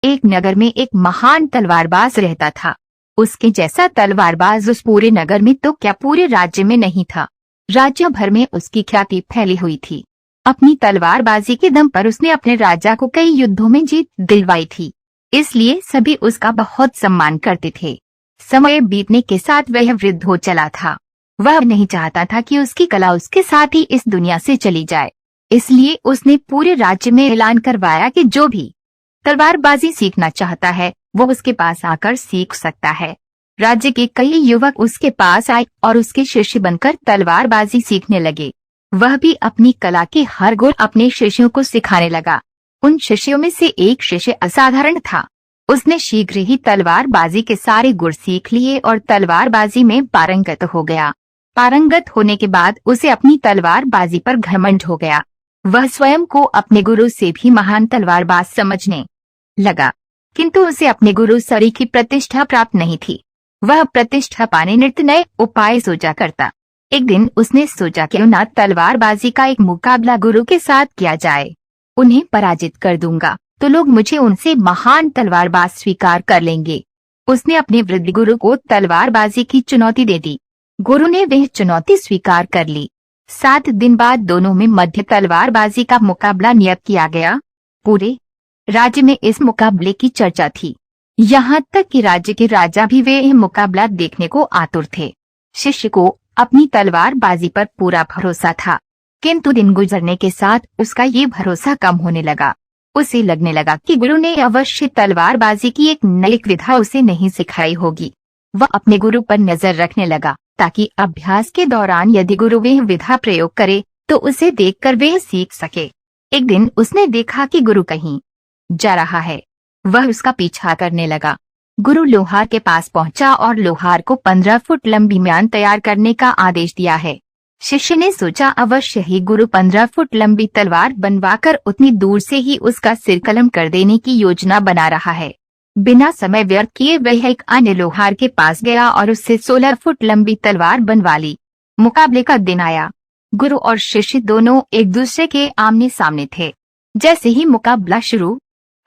एक नगर में एक महान तलवारबाज रहता था। उसके जैसा तलवारबाज उस पूरे नगर में तो क्या पूरे राज्य में नहीं था। राज्य भर में उसकी ख्याति फैली हुई थी। अपनी तलवारबाजी के दम पर उसने अपने राजा को कई युद्धों में जीत दिलवाई थी, इसलिए सभी उसका बहुत सम्मान करते थे। समय बीतने के साथ वह वृद्ध हो चला था। वह नहीं चाहता था कि उसकी कला उसके साथ ही इस दुनिया से चली जाए, इसलिए उसने पूरे राज्य में ऐलान करवाया कि जो भी तलवारबाजी सीखना चाहता है वो उसके पास आकर सीख सकता है। राज्य के कई युवक उसके पास आए और उसके शिष्य बनकर तलवारबाजी सीखने लगे। वह भी अपनी कला के हर गुण अपने शिष्यों को सिखाने लगा। उन शिष्यों में से एक शिष्य असाधारण था। उसने शीघ्र ही तलवारबाजी के सारे गुण सीख लिए और तलवारबाजी में पारंगत हो गया। पारंगत होने के बाद उसे अपनी तलवारबाजी पर घमंड हो गया। वह स्वयं को अपने गुरु से भी महान तलवारबाज समझने लगा, किंतु उसे अपने गुरु सरी की प्रतिष्ठा प्राप्त नहीं थी। वह प्रतिष्ठा पाने नित्य नए उपाय सोचा करता। एक दिन उसने सोचा क्यों ना तलवारबाजी का एक मुकाबला गुरु के साथ किया जाए। उन्हें पराजित कर दूंगा तो लोग मुझे उनसे महान तलवारबाज स्वीकार कर लेंगे। उसने अपने वृद्ध गुरु को तलवारबाजी की चुनौती दे दी। गुरु ने वह चुनौती स्वीकार कर ली। 7 दिन बाद दोनों में मध्य तलवारबाजी का मुकाबला नियत किया गया। पूरे राज्य में इस मुकाबले की चर्चा थी, यहाँ तक कि राज्य के राजा भी वे यह मुकाबला देखने को आतुर थे। शिष्य को अपनी तलवारबाजी पर पूरा भरोसा था, किंतु दिन गुजरने के साथ उसका ये भरोसा कम होने लगा। उसे लगने लगा कि गुरु ने अवश्य तलवारबाजी की एक नई विधा उसे नहीं सिखाई होगी। वह अपने गुरु पर नजर रखने लगा ताकि अभ्यास के दौरान यदि गुरु वह विधा प्रयोग करे तो उसे देखकर वह सीख सके। एक दिन उसने देखा कि गुरु कहीं जा रहा है। वह उसका पीछा करने लगा। गुरु लोहार के पास पहुंचा और लोहार को 15 फुट लंबी म्यान तैयार करने का आदेश दिया है। शिष्य ने सोचा अवश्य ही गुरु 15 फुट लंबी तलवार बनवाकर उतनी दूर से ही उसका सिर कलम कर देने की योजना बना रहा है। बिना समय व्यर्थ किए वह एक अन्य लोहार के पास गया और उससे 16 फुट लंबी तलवार बनवा ली। मुकाबले का दिन आया। गुरु और शिष्य दोनों एक दूसरे के आमने सामने थे। जैसे ही मुकाबला शुरू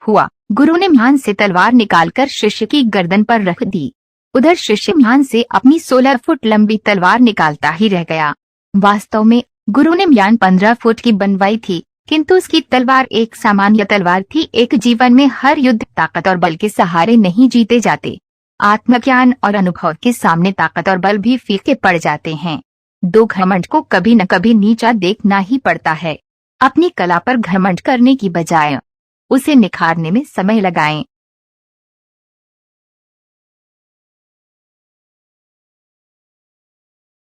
हुआ, गुरु ने म्यान से तलवार निकालकर शिष्य की गर्दन पर रख दी। उधर शिष्य म्यान से अपनी 16 फुट लंबी तलवार निकालता ही रह गया। वास्तव में गुरु ने म्यान 15 फुट की बनवाई थी, किंतु उसकी तलवार एक सामान्य तलवार थी। एक जीवन में हर युद्ध ताकत और बल के सहारे नहीं जीते जाते। आत्मज्ञान और अनुभव के सामने ताकत और बल भी फीके पड़ जाते हैं। दो घमंड को कभी न कभी नीचा देखना ही पड़ता है। अपनी कला पर घमंड करने की बजाय उसे निखारने में समय लगाएं।